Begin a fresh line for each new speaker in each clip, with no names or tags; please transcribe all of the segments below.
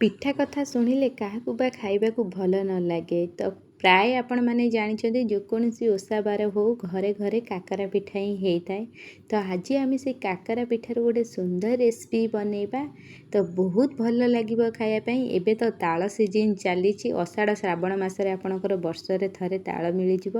ପିଠା କଥା ଶୁଣିଲେ କାହାକୁ ବା ଖାଇବାକୁ ଭଲ ନ ଲାଗେ। ତ ପ୍ରାୟ ଆପଣମାନେ ଜାଣିଛନ୍ତି ଯେକୌଣସି ଓଷା ବାର ହଉ ଘରେ ଘରେ କାକରା ପିଠା ହିଁ ହେଇଥାଏ। ତ ଆଜି ଆମେ ସେଇ କାକରା ପିଠାରୁ ଗୋଟେ ସୁନ୍ଦର ରେସିପି ବନେଇବା। ତ ବହୁତ ଭଲ ଲାଗିବ ଖାଇବା ପାଇଁ। ଏବେ ତ ତାଳ ସିଜିନ୍ ଚାଲିଛି। ଅଷାଢ଼ ଶ୍ରାବଣ ମାସରେ ଆପଣଙ୍କର ବର୍ଷରେ ଥରେ ତାଳ ମିଳିଯିବ।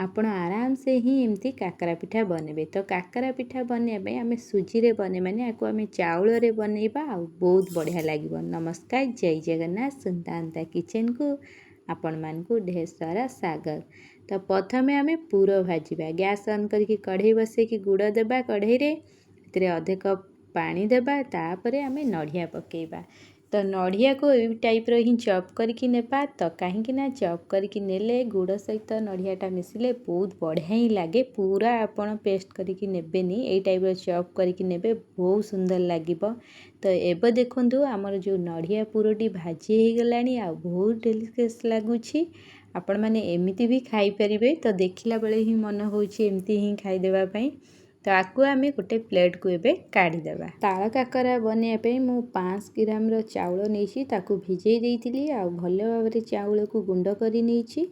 ଆପଣ ଆରାମସେ ହିଁ ଏମିତି କାକରା ପିଠା ବନେଇବେ। ତ କାକରା ପିଠା ବନେଇବା ପାଇଁ ଆମେ ସୁଜିରେ ବନେଇବାନି, ଆକୁ ଆମେ ଚାଉଳରେ ବନେଇବା ଆଉ ବହୁତ ବଢ଼ିଆ ଲାଗିବ। ନମସ୍କାର, ଜୟ ଜଗନ୍ନାଥ। ସୁନ୍ଦାନ୍ତା କିଚେନ୍କୁ ଆପଣମାନଙ୍କୁ ଢେର ସାରା ସ୍ୱାଗତ। ତ ପ୍ରଥମେ ଆମେ ପୁର ଭାଜିବା। ଗ୍ୟାସ୍ ଅନ୍ କରିକି କଢ଼େଇ ବସେଇକି ଗୁଡ଼ ଦେବା କଢ଼େଇରେ, ସେଥିରେ ଅଧେ କପ୍ ପାଣି ଦେବା। ତାପରେ ଆମେ ନଡ଼ିଆ ପକେଇବା। ତ ନଡ଼ିଆକୁ ଏଇ ଟାଇପ୍ର ହିଁ ଚପ୍ କରିକି ନେବା। ତ କାହିଁକି ନା ଚପ୍ କରିକି ନେଲେ ଗୁଡ଼ ସହିତ ନଡ଼ିଆଟା ମିଶିଲେ ବହୁତ ବଢ଼ିଆ ହିଁ ଲାଗେ। ପୁରା ଆପଣ ପେଷ୍ଟ କରିକି ନେବେନି, ଏଇ ଟାଇପ୍ର ଚପ୍ କରିକି ନେବେ, ବହୁତ ସୁନ୍ଦର ଲାଗିବ। ତ ଏବେ ଦେଖନ୍ତୁ ଆମର ଯେଉଁ ନଡ଼ିଆ ପୁରଟି ଭାଜି ହେଇଗଲାଣି ଆଉ ବହୁତ ଡେଲିସିୟସ୍ ଲାଗୁଛି। ଆପଣମାନେ ଏମିତି ବି ଖାଇପାରିବେ। ତ ଦେଖିଲା ବେଳେ ହିଁ ମନ ହେଉଛି ଏମିତି ହିଁ ଖାଇଦେବା ପାଇଁ। ତ ଆକୁ ଆମେ ଗୋଟେ ପ୍ଲେଟ୍କୁ ଏବେ କାଢ଼ିଦେବା। ତାଳ କାକରା ବନେଇବା ପାଇଁ ମୁଁ 500 ଗ୍ରାମର ଚାଉଳ ନେଇଛି, ତାକୁ ଭିଜେଇ ଦେଇଥିଲି ଆଉ ଭଲ ଭାବରେ ଚାଉଳକୁ ଗୁଣ୍ଡ କରି ନେଇଛି।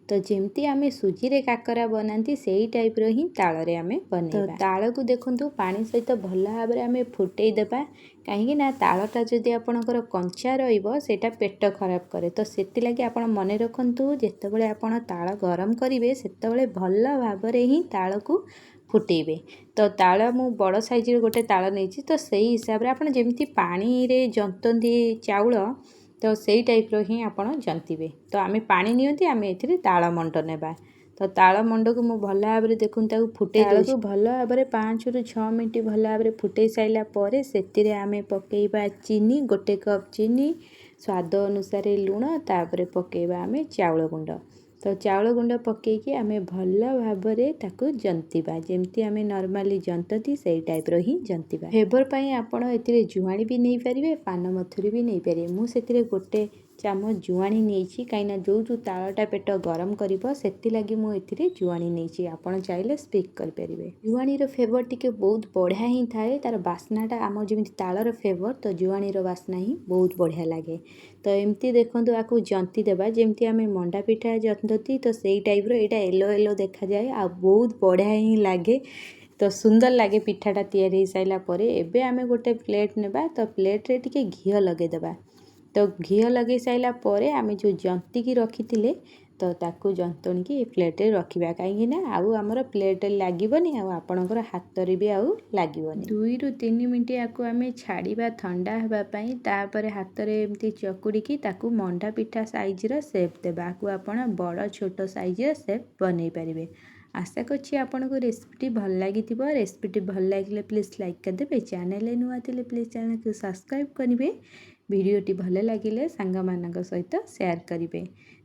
ତ ଯେମିତି ଆମେ ସୁଜିରେ କାକରା ବନାନ୍ତି ସେଇ ଟାଇପ୍ର ହିଁ ତାଳରେ ଆମେ ବନେଇବା। ତାଳକୁ ଦେଖନ୍ତୁ ପାଣି ସହିତ ଭଲ ଭାବରେ ଆମେ ଫୁଟେଇ ଦେବା। କାହିଁକି ନା ତାଳଟା ଯଦି ଆପଣଙ୍କର କଞ୍ଚା ରହିବ ସେଇଟା ପେଟ ଖରାପ କରେ। ତ ସେଥିଲାଗି ଆପଣ ମନେ ରଖନ୍ତୁ, ଯେତେବେଳେ ଆପଣ ତାଳ ଗରମ କରିବେ ସେତେବେଳେ ଭଲ ଭାବରେ ହିଁ ତାଳକୁ ଫୁଟେଇବେ। ତ ତାଳ ମୁଁ ବଡ଼ ସାଇଜ୍ର ଗୋଟେ ତାଳ ନେଇଛି। ତ ସେଇ ହିସାବରେ ଆପଣ ଯେମିତି ପାଣିରେ ଜନ୍ତନ୍ତି ଚାଉଳ, ତ ସେଇ ଟାଇପ୍ର ହିଁ ଆପଣ ଜନ୍ତିବେ। ତ ଆମେ ପାଣି ନିଅନ୍ତି, ଆମେ ଏଥିରେ ତାଳ ମଣ୍ଡ ନେବା। ତ ତାଳ ମଣ୍ଡକୁ ମୁଁ ଭଲ ଭାବରେ ଦେଖନ୍ତୁ ତାକୁ ଫୁଟେଇ ଦେଉଛି। ଭଲ ଭାବରେ 5ରୁ 6 ମିନିଟ୍ ଭଲ ଭାବରେ ଫୁଟେଇ ସାରିଲା ପରେ ସେଥିରେ ଆମେ ପକେଇବା ଚିନି, 1 କପ୍ ଚିନି, ସ୍ୱାଦ ଅନୁସାରେ ଲୁଣ, ତାପରେ ପକେଇବା ଆମେ ଚାଉଳ ଗୁଣ୍ଡ। ତ ଚାଉଳ ଗୁଣ୍ଡ ପକେଇକି ଆମେ ଭଲ ଭାବରେ ତାକୁ ଜନ୍ତିବା, ଯେମିତି ଆମେ ନର୍ମାଲି ଜନ୍ତନ୍ତି ସେଇ ଟାଇପ୍ର ହିଁ ଜନ୍ତିବା। ଫ୍ଲେଭର୍ ପାଇଁ ଆପଣ ଏଥିରେ ଜୁଆଣି ବି ନେଇପାରିବେ, ପାନ ମଧୁରୀ ବି ନେଇପାରିବେ। ମୁଁ ସେଥିରେ 1 ଚାମଚ ଜୁଆଣି ନେଇଛି, କାହିଁକିନା ଯେଉଁ ତାଳଟା ପେଟ ଗରମ କରିବ ସେଥିଲାଗି ମୁଁ ଏଥିରେ ଜୁଆଣି ନେଇଛି। ଆପଣ ଚାହିଁଲେ ସ୍କିପ୍ କରିପାରିବେ। ଜୁଆଣିର ଫ୍ଲେଭର୍ ଟିକେ ବହୁତ ବଢ଼ିଆ ହିଁ ଥାଏ। ତା'ର ବାସ୍ନାଟା ଆମର ଯେମିତି ତାଳର ଫ୍ଲେଭର୍, ତ ଜୁଆଣିର ବାସ୍ନା ହିଁ ବହୁତ ବଢ଼ିଆ ଲାଗେ। ତ ଏମିତି ଦେଖନ୍ତୁ ଆକୁ ଜନ୍ତି ଦେବା, ଯେମିତି ଆମେ ମଣ୍ଡା ପିଠା ଜନ୍ତନ୍ତି ତ ସେଇ ଟାଇପ୍ର। ଏଇଟା ୟେଲୋ ୟେଲୋ ଦେଖାଯାଏ ଆଉ ବହୁତ ବଢ଼ିଆ ହିଁ ଲାଗେ। ତ ସୁନ୍ଦର ଲାଗେ ପିଠାଟା ତିଆରି ହେଇସାରିଲା ପରେ। ଏବେ ଆମେ ଗୋଟେ ପ୍ଲେଟ୍ ନେବା। ତ ପ୍ଲେଟ୍ରେ ଟିକେ ଘିଅ ଲଗେଇଦେବା। ତ ଘିଅ ଲଗେଇ ସାରିଲା ପରେ ଆମେ ଯେଉଁ ଜନ୍ତିକି ରଖିଥିଲେ ତ ତାକୁ ଜନ୍ତଣିକି ଏ ପ୍ଲେଟ୍ରେ ରଖିବା। କାହିଁକି ନା ଆଉ ଆମର ପ୍ଲେଟ୍ରେ ଲାଗିବନି ଆଉ ଆପଣଙ୍କର ହାତରେ ବି ଆଉ ଲାଗିବନି। 2ରୁ 3 ମିନିଟ୍ ଆକୁ ଆମେ ଛାଡ଼ିବା ଥଣ୍ଡା ହେବା ପାଇଁ। ତାପରେ ହାତରେ ଏମିତି ଚକୁଡ଼ିକି ତାକୁ ମଣ୍ଡା ପିଠା ସାଇଜ୍ର ସେପ୍ ଦେବା। ଆକୁ ଆପଣ ବଡ଼ ଛୋଟ ସାଇଜ୍ର ସେପ୍ ବନେଇ ପାରିବେ। ଆଶା କରୁଛି ଆପଣଙ୍କୁ ରେସିପିଟି ଭଲ ଲାଗିଥିବ। ରେସିପିଟି ଭଲ ଲାଗିଲେ ପ୍ଲିଜ୍ ଲାଇକ୍ କରିଦେବେ। ଚ୍ୟାନେଲରେ ନୂଆ ଥିଲେ ପ୍ଲିଜ୍ ଚ୍ୟାନେଲକୁ ସବସ୍କ୍ରାଇବ୍ କରିବେ। ଭିଡ଼ିଓଟି ଭଲ ଲାଗିଲେ ସାଙ୍ଗମାନଙ୍କ ସହିତ ସେୟାର କରିବେ।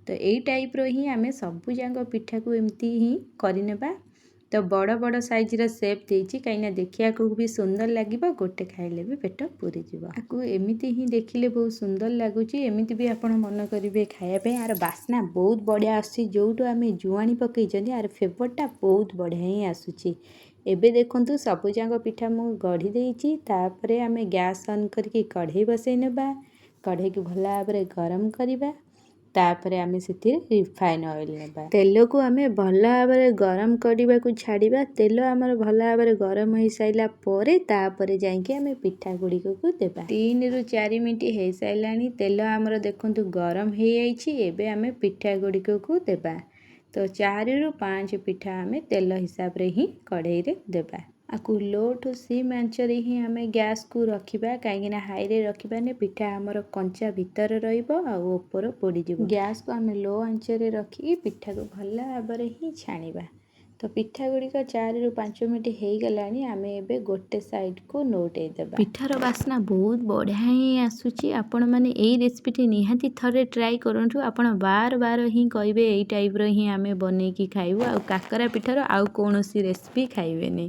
ତ ଏଇ ଟାଇପ୍ର ହିଁ ଆମେ ସବୁଯାକ ପିଠାକୁ ଏମିତି ହିଁ କରିନେବା। ତ ବଡ଼ ବଡ଼ ସାଇଜ୍ର ସେପ୍ ଦେଇଛି, କାହିଁକିନା ଦେଖିବାକୁ ବି ସୁନ୍ଦର ଲାଗିବ, ଗୋଟେ ଖାଇଲେ ବି ପେଟ ପୁରିଯିବ। ଆକୁ ଏମିତି ହିଁ ଦେଖିଲେ ବହୁତ ସୁନ୍ଦର ଲାଗୁଛି। ଏମିତି ବି ଆପଣ ମନ କରିବେ ଖାଇବା ପାଇଁ। ଆର ବାସ୍ନା ବହୁତ ବଢ଼ିଆ ଆସୁଛି। ଯେଉଁଠୁ ଆମେ ଜୁଆଣି ପକେଇଛନ୍ତି ଆର ଫ୍ଲେଭର୍ଟା ବହୁତ ବଢ଼ିଆ ହିଁ ଆସୁଛି। ଏବେ ଦେଖନ୍ତୁ ସବୁଯାକ ପିଠା ମୁଁ ଗଢ଼ି ଦେଇଛି। ତାପରେ ଆମେ ଗ୍ୟାସ୍ ଅନ୍ କରିକି କଢ଼େଇ ବସେଇ ନେବା। କଢ଼େଇକୁ ଭଲ ଭାବରେ ଗରମ କରିବା। ତାପରେ ଆମେ ସେଥିରେ ରିଫାଇନ୍ ଅଏଲ୍ ନେବା। ତେଲକୁ ଆମେ ଭଲ ଭାବରେ ଗରମ କରିବାକୁ ଛାଡ଼ିବା। ତେଲ ଆମର ଭଲ ଭାବରେ ଗରମ ହେଇସାରିଲା ପରେ ତାପରେ ଯାଇକି ଆମେ ପିଠା ଗୁଡ଼ିକକୁ ଦେବା। 3ରୁ 4 ମିନିଟ୍ ହେଇସାରିଲାଣି। ତେଲ ଆମର ଦେଖନ୍ତୁ ଗରମ ହେଇଯାଇଛି। ଏବେ ଆମେ ପିଠା ଗୁଡ଼ିକକୁ ଦେବା। ତ 4ରୁ 5 ପିଠା ଆମେ ତେଲ ହିସାବରେ ହିଁ କଢ଼େଇରେ ଦେବା। ଆକୁ ଲୋ ଟୁ ସିମ୍ ଆଞ୍ଚରେ ହିଁ ଆମେ ଗ୍ୟାସ୍କୁ ରଖିବା। କାହିଁକିନା ହାଇରେ ରଖିବାନି, ପିଠା ଆମର କଞ୍ଚା ଭିତରେ ରହିବ ଆଉ ଉପର ପୋଡ଼ିଯିବ। ଗ୍ୟାସ୍କୁ ଆମେ ଲୋ ଆଞ୍ଚରେ ରଖିକି ପିଠାକୁ ଭଲ ଭାବରେ ହିଁ ଛାଣିବା। ତ ପିଠା ଗୁଡ଼ିକ 4ରୁ 5 ମିନିଟ୍ ହେଇଗଲାଣି। ଆମେ ଏବେ ଗୋଟେ ସାଇଡ଼୍କୁ ନୋଟେଇ ଦେବା। ପିଠାର ବାସ୍ନା ବହୁତ ବଢ଼ିଆ ହିଁ ଆସୁଛି। ଆପଣମାନେ ଏଇ ରେସିପିଟି ନିହାତି ଥରେ ଟ୍ରାଏ କରନ୍ତୁ। ଆପଣ ବାର ବାର ହିଁ କହିବେ ଏଇ ଟାଇପ୍ର ହିଁ ଆମେ ବନେଇକି ଖାଇବୁ, ଆଉ କାକରା ପିଠାର ଆଉ କୌଣସି ରେସିପି ଖାଇବେନି।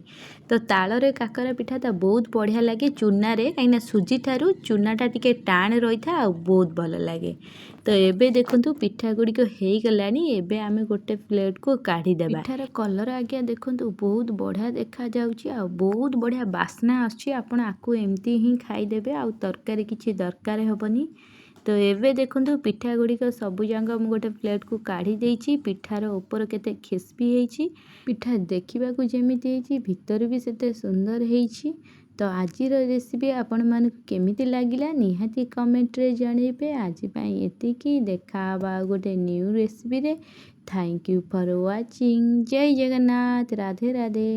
ତ ତାଳରେ କାକରା ପିଠା ତ ବହୁତ ବଢ଼ିଆ ଲାଗେ ଚୁନାରେ, କାହିଁକିନା ସୁଜି ଠାରୁ ଚୁନାଟା ଟିକେ ଟାଣ ରହିଥାଏ ଆଉ ବହୁତ ଭଲ ଲାଗେ। ତ ଏବେ ଦେଖନ୍ତୁ ପିଠା ଗୁଡ଼ିକ ହେଇଗଲାଣି। ଏବେ ଆମେ ଗୋଟେ ପ୍ଲେଟ୍କୁ କାଢ଼ିଦେବା। ପିଠାର କଲର୍ ଆଜ୍ଞା ଦେଖନ୍ତୁ ବହୁତ ବଢ଼ିଆ ଦେଖାଯାଉଛି ଆଉ ବହୁତ ବଢ଼ିଆ ବାସ୍ନା ଆସୁଛି। ଆପଣ ଆକୁ ଏମିତି ହିଁ ଖାଇଦେବେ ଆଉ ତରକାରୀ କିଛି ଦରକାର ହେବନି। तो एबे देखंतु पिठा गुड़िक सबु जाक मु गोटे प्लेटକୁ काढ़ी देइछि। पिठार ऊपर केते खेस्पी ହେଇछि। पिठा देखिबाकू जेमिति ହେଇछि भितर भी सेते सुंदर ହେଇछि। तो आजिर रेसिपी आपण मानकु केमिति लागिला निहाती कमेंट रे जणेबे। आज पई एतिकी देखा बा गोटे न्यू रेसिपी रे। Thank you for watching. जय जगन्नाथ। राधे राधे।